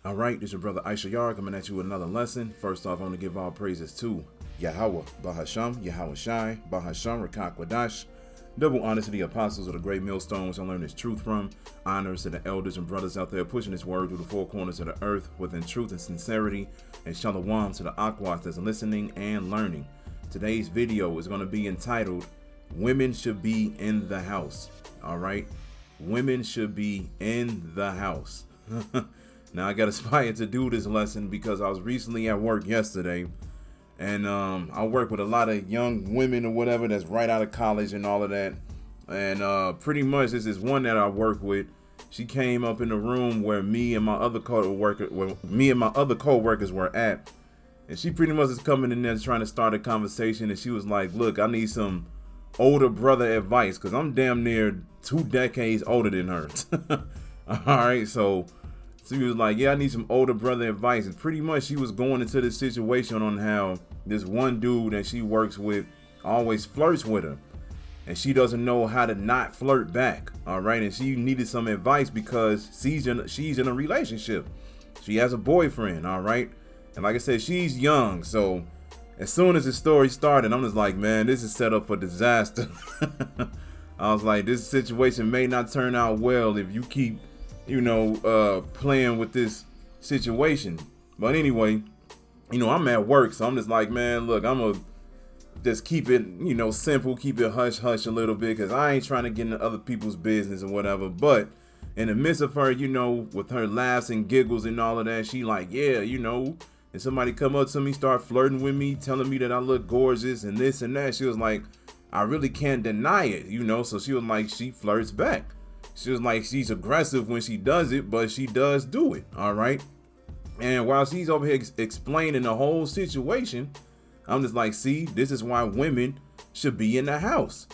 All right, this is your brother Issachar coming at you with another lesson. First off, I want to give all praises to Yahweh, Bahasham, Yahweh Shai, Bahasham, Rachaa Quadash. Double honors to the apostles of the great millstone which I learned this truth from. Honors to the elders and brothers out there pushing this word through the four corners of the earth within truth and sincerity. And shalom to the aquas that's listening and learning. Today's video is going to be entitled, Women Should Be in the House. All right, women should be in the house. Now, I got inspired to do this lesson because I was recently at work yesterday, and I work with a lot of young women or whatever that's right out of college and all of that. And pretty much this is one that I work with. She came up in the room where me and my other co-workers were at, and she pretty much is coming in there trying to start a conversation. And she was like, "Look, I need some older brother advice because I'm damn near 2 decades older than her." All right, so she was like, "Yeah, I need some older brother advice." And pretty much she was going into this situation on how this one dude that she works with always flirts with her, and she doesn't know how to not flirt back. All right, and she needed some advice because she's in a relationship. She has a boyfriend. All right, and like I said, she's young, so as soon as the story started, I'm just like, man, this is set up for disaster. I was like, this situation may not turn out well if you keep playing with this situation. But anyway, I'm at work, so I'm just like, man, look, I'm gonna just keep it, simple, keep it hush hush a little bit, because I ain't trying to get into other people's business or whatever. But in the midst of her, with her laughs and giggles and all of that, she like, yeah, and somebody come up to me, start flirting with me, telling me that I look gorgeous and this and that. She was like, I really can't deny it, so she was like, she flirts back. She was like, she's aggressive when she does it, but she does do it. All right. And while she's over here explaining the whole situation, I'm just like, see, this is why women should be in the house.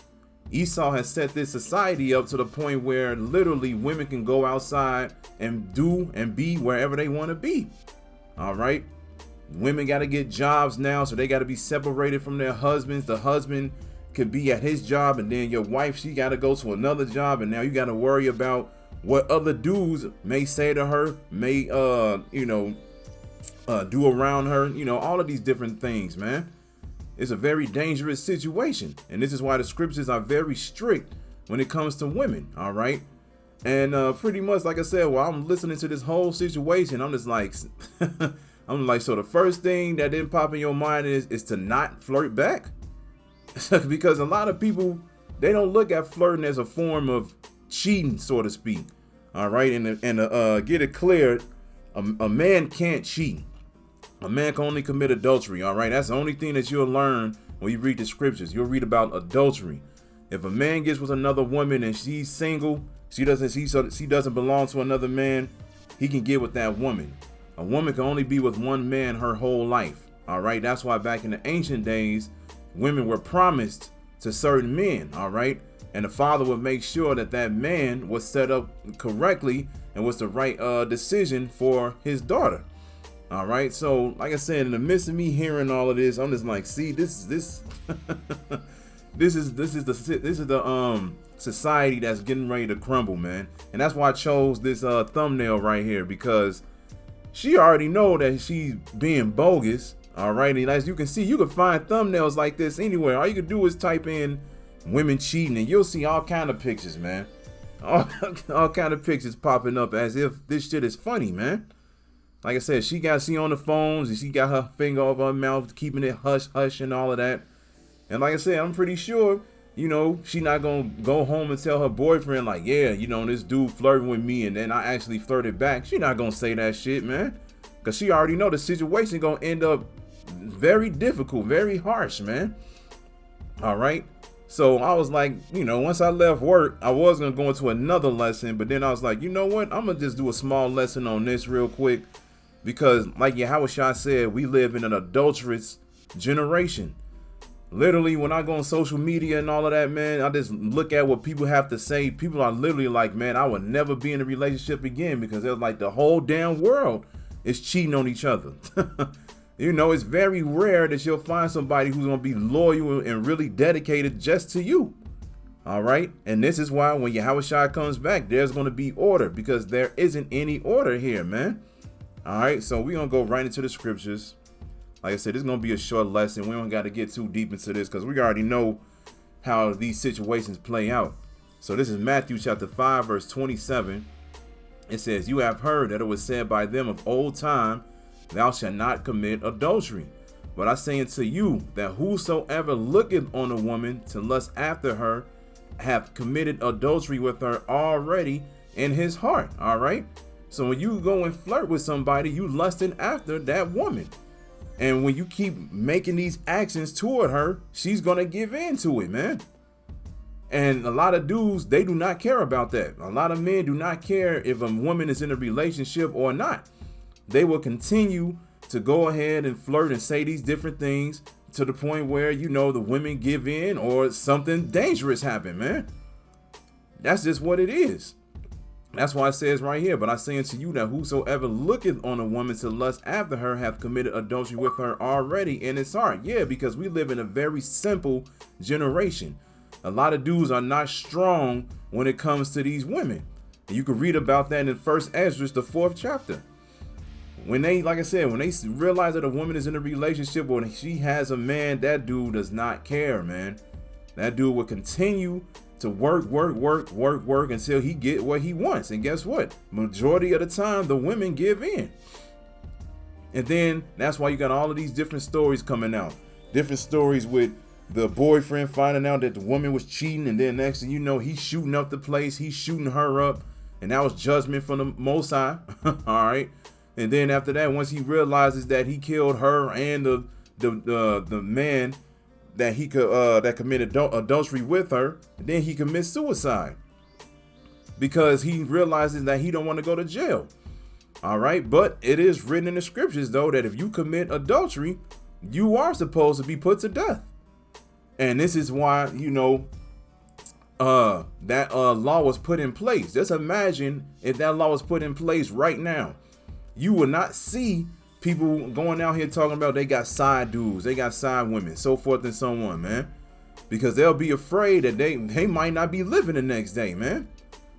Esau has set this society up to the point where literally women can go outside and do and be wherever they want to be. All right. Women got to get jobs now, so they got to be separated from their husbands. The husband could be at his job, and then your wife, she got to go to another job, and now you got to worry about what other dudes may say to her, may do around her, all of these different things, man. It's a very dangerous situation, and this is why the scriptures are very strict when it comes to women. All right, and pretty much, like I said, while I'm listening to this whole situation, I'm just like so the first thing that didn't pop in your mind is to not flirt back. Because a lot of people, they don't look at flirting as a form of cheating, so to speak. All right, and get it clear, a man can't cheat. A man can only commit adultery. All right, that's the only thing that you'll learn when you read the scriptures. You'll read about adultery. If a man gets with another woman and she's single, she doesn't belong to another man, he can get with that woman. A woman can only be with one man her whole life. All right, that's why back in the ancient days, women were promised to certain men. All right, and the father would make sure that that man was set up correctly and was the right decision for his daughter. All right, so like I said, in the midst of me hearing all of this, I'm just like, see, this is the society that's getting ready to crumble, man. And that's why I chose this thumbnail right here, because she already know that she's being bogus. All right, and as you can see, you can find thumbnails like this anywhere. All you can do is type in women cheating, and you'll see all kind of pictures, man. All kind of pictures popping up as if this shit is funny, man. Like I said, she on the phones, and she got her finger over her mouth, keeping it hush hush and all of that. And like I said, I'm pretty sure, she not gonna go home and tell her boyfriend like, yeah, this dude flirting with me, and then I actually flirted back. She not gonna say that shit, man, because she already know the situation gonna end up very difficult, very harsh, man. All right, so I was like, once I left work, I was gonna go into another lesson, but then I was like, you know what, I'm gonna just do a small lesson on this real quick, because like Yahweh said, we live in an adulterous generation. Literally, when I go on social media and all of that, man, I just look at what people have to say. People are literally like, man, I would never be in a relationship again, because they're like, the whole damn world is cheating on each other. It's very rare that you'll find somebody who's going to be loyal and really dedicated just to you. All right. And this is why when Yahweh comes back, there's going to be order, because there isn't any order here, man. All right, so we're going to go right into the scriptures. Like I said, this is going to be a short lesson. We don't got to get too deep into this because we already know how these situations play out. So this is Matthew chapter 5, verse 27. It says, "You have heard that it was said by them of old time, thou shalt not commit adultery. But I say unto you that whosoever looketh on a woman to lust after her hath committed adultery with her already in his heart." All right. So when you go and flirt with somebody, you lusting after that woman. And when you keep making these actions toward her, she's going to give in to it, man. And a lot of dudes, they do not care about that. A lot of men do not care if a woman is in a relationship or not. They will continue to go ahead and flirt and say these different things to the point where, you know, the women give in or something dangerous happen, man. That's just what it is. That's why it says right here, "But I say unto you that whosoever looketh on a woman to lust after her hath committed adultery with her already in his heart." Yeah, because we live in a very simple generation. A lot of dudes are not strong when it comes to these women. You can read about that in 1 Ezra, the 4th chapter. When they, like I said, when they realize that a woman is in a relationship or she has a man, that dude does not care, man. That dude will continue to work until he get what he wants. And guess what? Majority of the time, the women give in. And then that's why you got all of these different stories coming out. Different stories with the boyfriend finding out that the woman was cheating, and then next thing you know, he's shooting up the place, he's shooting her up, and that was judgment from the Most High. All right. And then after that, once he realizes that he killed her and the man that he could that committed adultery with her, then he commits suicide because he realizes that he don't want to go to jail. All right, but it is written in the scriptures though that if you commit adultery, you are supposed to be put to death. And this is why, you know, that law was put in place. Just imagine if that law was put in place right now. You will not see people going out here talking about they got side dudes, they got side women, so forth and so on, man. Because they'll be afraid that they might not be living the next day, man.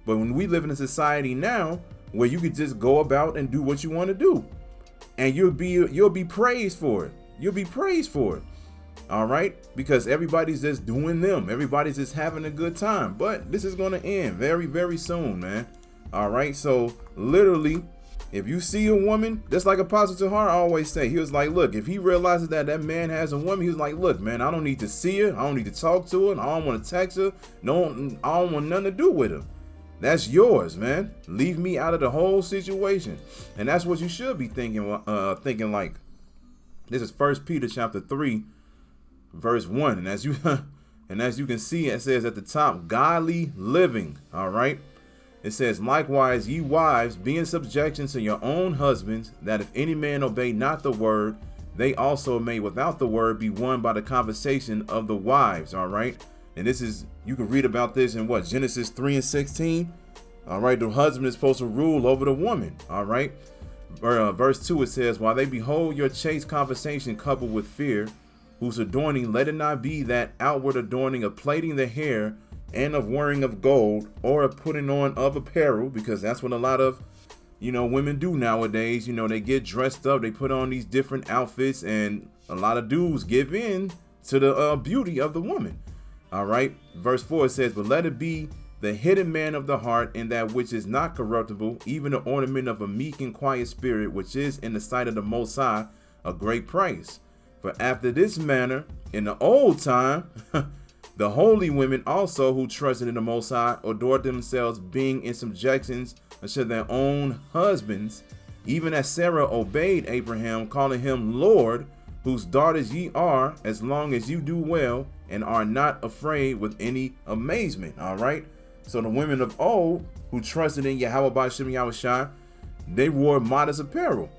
But when we live in a society now where you could just go about and do what you want to do, and you'll be praised for it. You'll be praised for it. All right, because everybody's just doing them. Everybody's just having a good time. But this is going to end very, very soon, man. All right, so literally, if you see a woman, just like Apostle Tahar always say, he was like, look, if he realizes that that man has a woman, he was like, look, man, I don't need to see her. I don't need to talk to her. I don't want to text her. No, I don't want nothing to do with her. That's yours, man. Leave me out of the whole situation. And that's what you should be thinking like. This is 1 Peter chapter 3, verse 1. And as you can see, it says at the top, godly living. All right. It says, likewise, ye wives, be in subjection to your own husbands, that if any man obey not the word, they also may without the word be won by the conversation of the wives. All right. And this is, you can read about this in what, Genesis 3:16. All right. The husband is supposed to rule over the woman. All right. Verse 2, it says, while they behold your chaste conversation coupled with fear, whose adorning, let it not be that outward adorning of plaiting the hair and of wearing of gold, or of putting on of apparel, because that's what a lot of, you know, women do nowadays. You know, they get dressed up, they put on these different outfits, and a lot of dudes give in to the beauty of the woman. All right. Verse 4, it says, but let it be the hidden man of the heart, and that which is not corruptible, even the ornament of a meek and quiet spirit, which is in the sight of the Most High a great price. For after this manner, in the old time, the holy women also who trusted in the Most High adored themselves, being in subjections unto their own husbands, even as Sarah obeyed Abraham, calling him Lord, whose daughters ye are, as long as you do well, and are not afraid with any amazement. All right. So the women of old who trusted in Yahweh Ba'Shem Yahushua, they wore modest apparel,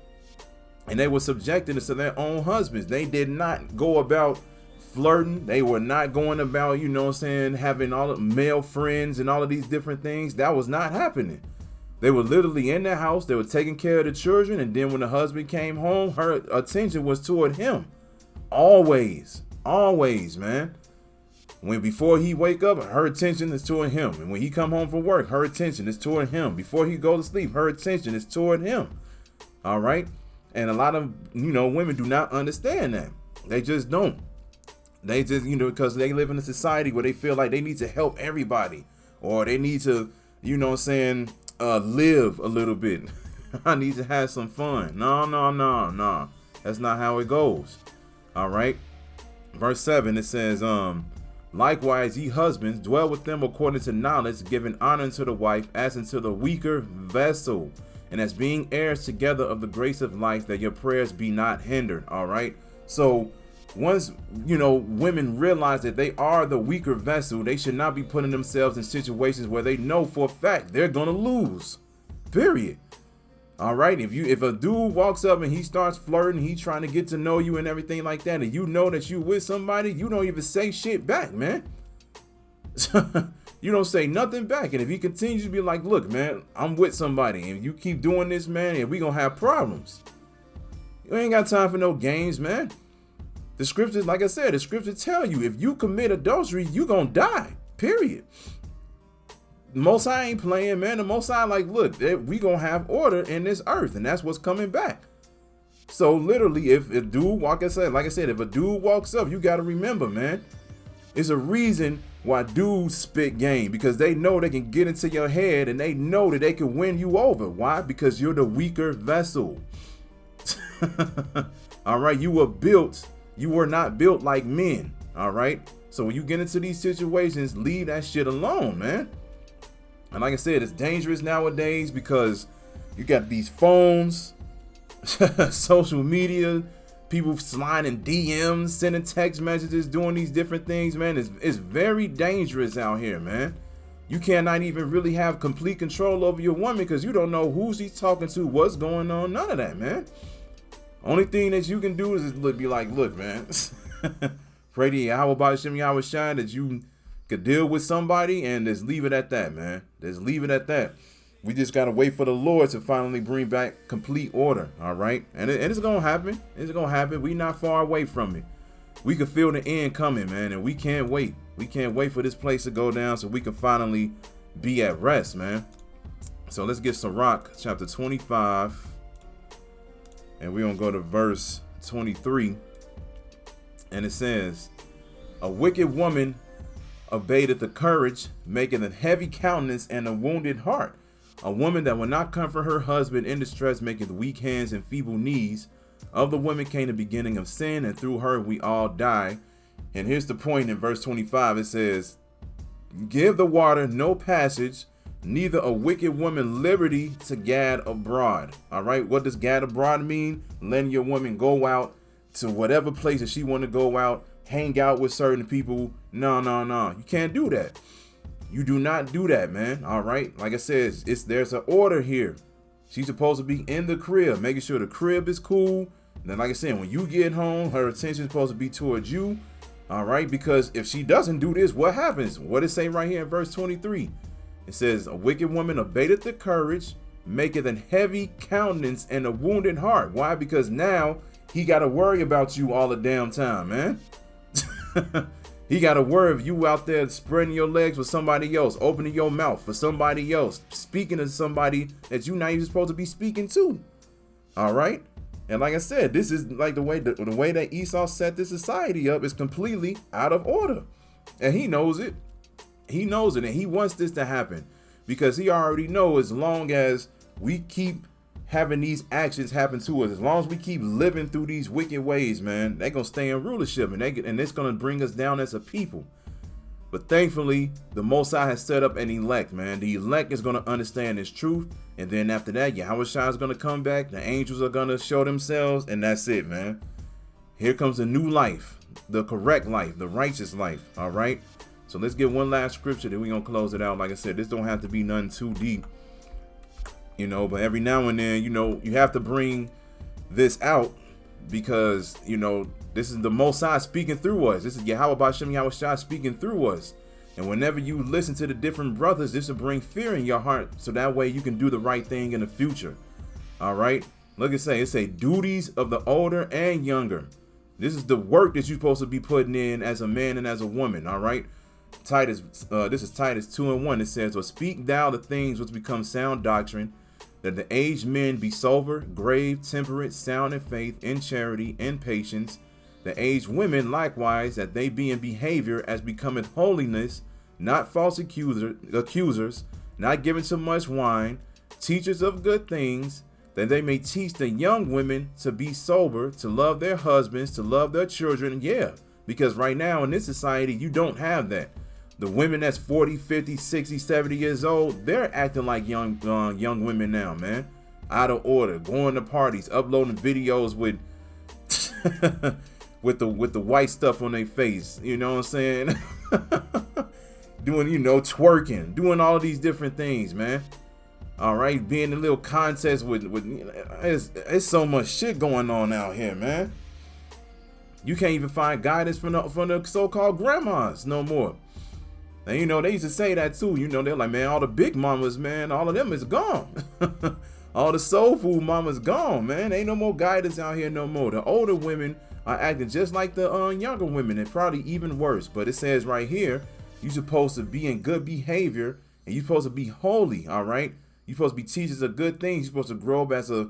and they were subjected to their own husbands. They did not go about flirting. They were not going about, you know what I'm saying, having all the male friends and all of these different things. That was not happening. They were literally in the house. They were taking care of the children. And then when the husband came home, her attention was toward him. Always, man. Before he wake up, her attention is toward him. And when he come home from work, her attention is toward him. Before he go to sleep, her attention is toward him. All right. And a lot of, women do not understand that. They just don't. They just, because they live in a society where they feel like they need to help everybody, or they need to, live a little bit. I need to have some fun. No. That's not how it goes. All right. Verse 7, it says, likewise, ye husbands, dwell with them according to knowledge, giving honor unto the wife as unto the weaker vessel, and as being heirs together of the grace of life, that your prayers be not hindered. All right. So once, women realize that they are the weaker vessel, they should not be putting themselves in situations where they know for a fact they're going to lose. Period. All right. If a dude walks up and he starts flirting, he's trying to get to know you and everything like that, and you know that you with somebody, you don't even say shit back, man. You don't say nothing back. And if he continues to be like, look, man, I'm with somebody, and you keep doing this, man, and we gonna have problems. You ain't got time for no games, man. The scriptures, like I said, the scriptures tell you, if you commit adultery, you gonna die. Period. The Most High ain't playing, man. The Most High, like, look, we gonna have order in this earth, and that's what's coming back. So literally, if a dude, like I said, if a dude walks up, you gotta remember, man, it's a reason why dudes spit game, because they know they can get into your head, and they know that they can win you over. Why? Because you're the weaker vessel. All right, you were not built like men. All right, so when you get into these situations, leave that shit alone, man. And like I said, it's dangerous nowadays because you got these phones, social media, people sliding DMs, sending text messages, doing these different things, man. It's very dangerous out here, man. You cannot even really have complete control over your woman because you don't know who she's talking to, what's going on, none of that, man. Only thing that you can do is be like, look, man, pray to Yahweh by Hashem Yahweh Shai that you could deal with somebody, and just leave it at that, man. Just leave it at that. We just gotta wait for the Lord to finally bring back complete order. All right, and it's gonna happen. It's gonna happen. We not far away from it. We can feel the end coming, man, and we can't wait. We can't wait for this place to go down so we can finally be at rest, man. So let's get Sirach chapter 25, and we're gonna go to verse 23, and it says, a wicked woman abated the courage, making a heavy countenance and a wounded heart. A woman that will not comfort her husband in distress, maketh weak hands and feeble knees. Of the woman came the beginning of sin, and through her we all die. And here's the point in verse 25. It says, give the water no passage, neither a wicked woman liberty to gad abroad. All right, what does gad abroad mean? Letting your woman go out to whatever place that she want to go out, hang out with certain people. No. You can't do that. You do not do that, man. All right. Like I said, there's an order here. She's supposed to be in the crib, making sure the crib is cool. And then, like I said, when you get home, her attention is supposed to be towards you. All right. Because if she doesn't do this, what happens? What does it say right here in verse 23? It says, a wicked woman abated the courage, maketh an heavy countenance and a wounded heart. Why? Because now he got to worry about you all the damn time, man. He got to worry if you out there spreading your legs with somebody else, opening your mouth for somebody else, speaking to somebody that you're not even supposed to be speaking to. All right. And like I said, this is like the way that Esau set this society up is completely out of order. And he knows it. He knows it. And he wants this to happen because he already knows as long as we keep having these actions happen to us, as long as we keep living through these wicked ways, man, they're going to stay in rulership, and it's going to bring us down as a people. But thankfully, the Most High has set up an elect, man. The elect is going to understand this truth. And then after that, Yahweh Shai is going to come back. The angels are going to show themselves. And that's it, man. Here comes a new life, the correct life, the righteous life. All right. So let's get one last scripture, then we're going to close it out. Like I said, this don't have to be nothing too deep. But every now and then, you have to bring this out because, this is the Most High speaking through us. This is Yahweh B'Shem Yahweh Shai speaking through us. And whenever you listen to the different brothers, this will bring fear in your heart. So that way you can do the right thing in the future. All right. Look at it say duties of the older and younger. This is the work that you're supposed to be putting in as a man and as a woman. All right. This is Titus 2:1. It says, or speak thou the things which become sound doctrine, that the aged men be sober, grave, temperate, sound in faith, in charity, in patience. The aged women likewise, that they be in behavior as becometh holiness, not false accusers, not given to much wine, teachers of good things, that they may teach the young women to be sober, to love their husbands, to love their children. Yeah, because right now in this society, you don't have that. The women that's 40, 50, 60, 70 years old, they're acting like young women now, man. Out of order, going to parties, uploading videos with with the white stuff on their face. You know what I'm saying? Doing, twerking, doing all of these different things, man. All right, being in a little contest with it's so much shit going on out here, man. You can't even find guidance from the so-called grandmas no more. And they used to say that too. They're like, man, all the big mamas, man, all of them is gone. All the soul food mamas gone, man. Ain't no more guidance out here no more. The older women are acting just like the younger women, and probably even worse. But it says right here, you're supposed to be in good behavior, and you're supposed to be holy, all right? You're supposed to be teachers of good things. You're supposed to grow up as a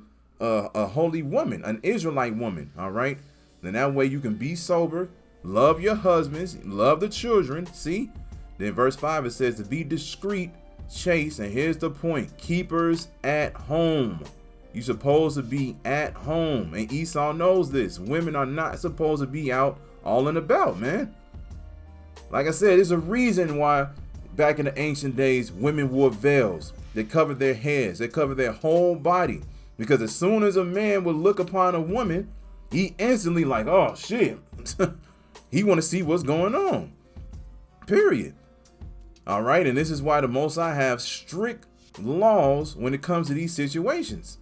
holy woman, an Israelite woman, all right? Then that way you can be sober, love your husbands, love the children, see? Then verse 5, it says to be discreet, chaste, and here's the point, keepers at home. You're supposed to be at home, and Esau knows this. Women are not supposed to be out all and about, man. Like I said, there's a reason why back in the ancient days, women wore veils. They covered their heads, they covered their whole body, because as soon as a man would look upon a woman, he instantly like, oh shit, he want to see what's going on, period. All right, and this is why the Most High have strict laws when it comes to these situations.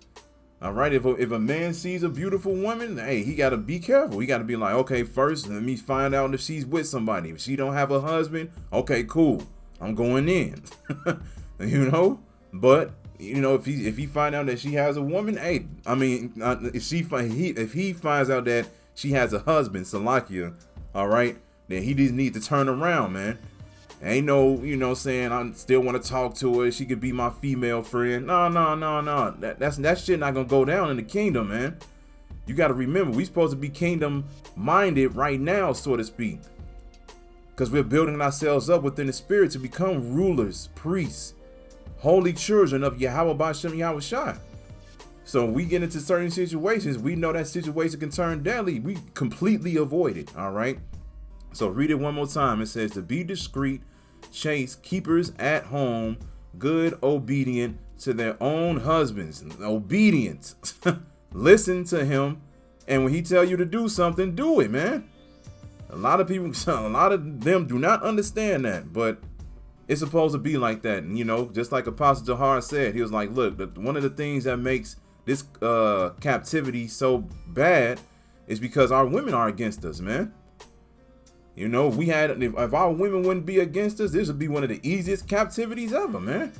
All right, if a man sees a beautiful woman, hey, he got to be careful. He got to be like, okay, first, let me find out if she's with somebody. If she don't have a husband, okay, cool, I'm going in. But if he find out that she has a woman, hey, I mean, if he finds out that she has a husband, Salakia, all right, then he just need to turn around, man. Ain't no, saying I still want to talk to her. She could be my female friend. No. That shit not gonna go down in the kingdom, man. You got to remember, we supposed to be kingdom minded right now, so to speak, because we're building ourselves up within the spirit to become rulers, priests, holy children of Yahweh B'Shem Yahweh Shai. So we get into certain situations, we know that situation can turn deadly. We completely avoid it. All right. So read it one more time. It says to be discreet, chaste, keepers at home, good, obedient to their own husbands. Obedience. Listen to him. And when he tell you to do something, do it, man. A lot of them do not understand that, but it's supposed to be like that. And, just like Apostle Tahar said, he was like, look, one of the things that makes this captivity so bad is because our women are against us, man. If our women wouldn't be against us, this would be one of the easiest captivities ever, man.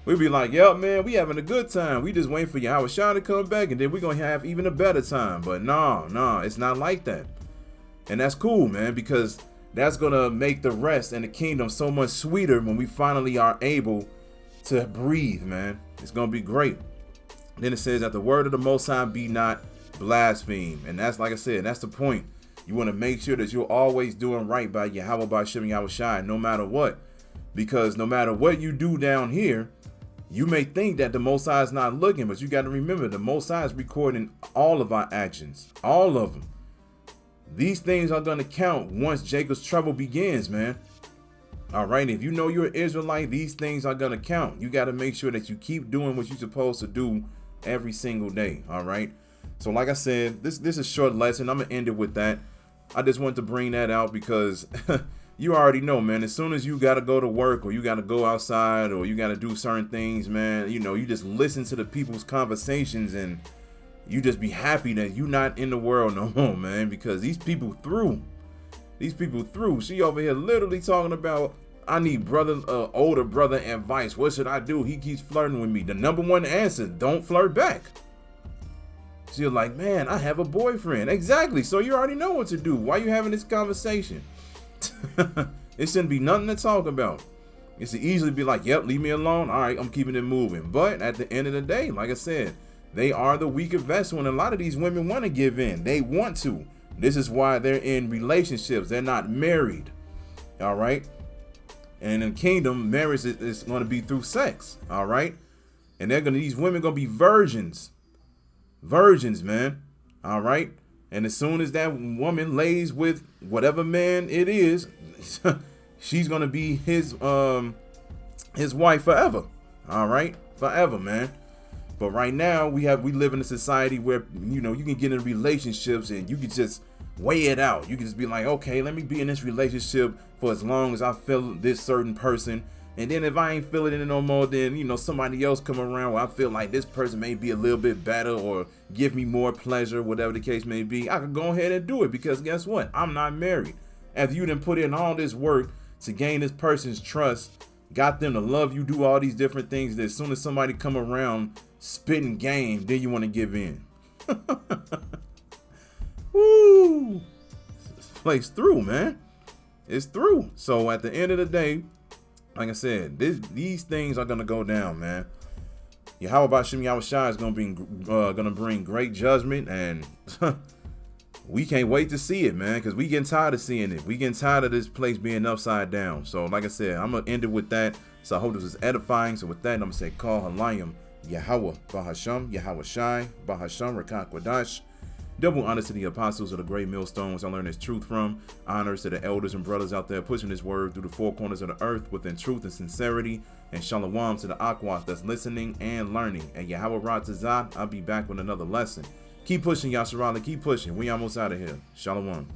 We'd be like, yep, man, we having a good time. We just waiting for Yahweh Shai to come back, and then we're going to have even a better time. But no, it's not like that. And that's cool, man, because that's going to make the rest and the kingdom so much sweeter when we finally are able to breathe, man. It's going to be great. Then it says that the word of the Most High be not blasphemed. And that's, like I said, that's the point. You want to make sure that you're always doing right by Yahweh B'Shem Yahweh Shai, no matter what. Because no matter what you do down here, you may think that the Most High is not looking, but you got to remember the Most High is recording all of our actions, all of them. These things are going to count once Jacob's trouble begins, man. All right, if you know you're an Israelite, these things are going to count. You got to make sure that you keep doing what you're supposed to do every single day, all right? So like I said, this is a short lesson. I'm going to end it with that. I just want to bring that out because you already know, man, as soon as you got to go to work or you got to go outside or you got to do certain things, man, you just listen to the people's conversations and you just be happy that you're not in the world no more, man, because these people through. She over here literally talking about, I need older brother advice. What should I do? He keeps flirting with me. The number one answer, don't flirt back. So you're like, man, I have a boyfriend. Exactly. So you already know what to do. Why are you having this conversation? It shouldn't be nothing to talk about. It's easily be like, yep, leave me alone. All right, I'm keeping it moving. But at the end of the day, like I said, they are the weaker vessel, and a lot of these women want to give in. They want to. This is why they're in relationships. They're not married. All right. And in the kingdom, marriage is going to be through sex. All right. And these women going to be virgins. Virgins, man. All right. And as soon as that woman lays with whatever man it is, she's going to be his wife forever. All right. Forever, man. But right now we live in a society where, you can get in relationships and you can just weigh it out. You can just be like, okay, let me be in this relationship for as long as I feel this certain person. And then if I ain't feeling it no more, then, somebody else come around where I feel like this person may be a little bit better or give me more pleasure, whatever the case may be. I could go ahead and do it because guess what? I'm not married. After you done put in all this work to gain this person's trust, got them to love you, do all these different things, that as soon as somebody come around spitting game, then you want to give in. Woo! This place through, man. It's through. So at the end of the day, like I said, these things are gonna go down, man. Yahweh Bashim Yahushua is gonna bring great judgment, and we can't wait to see it, man, because we getting tired of seeing it. We getting tired of this place being upside down. So like I said, I'm gonna end it with that. So I hope this is edifying. So with that, I'm gonna say, Call Halayim Yahweh Bahasham Yahweh Shai Bahasham Rachaa Quadash. Double honors to the apostles of the great millstones I learned this truth from. Honors to the elders and brothers out there pushing this word through the four corners of the earth within truth and sincerity. And shalom to the Aquas that's listening and learning. And Yahweh Ratazah, I'll be back with another lesson. Keep pushing, Yasharala. Keep pushing. We almost out of here. Shalom.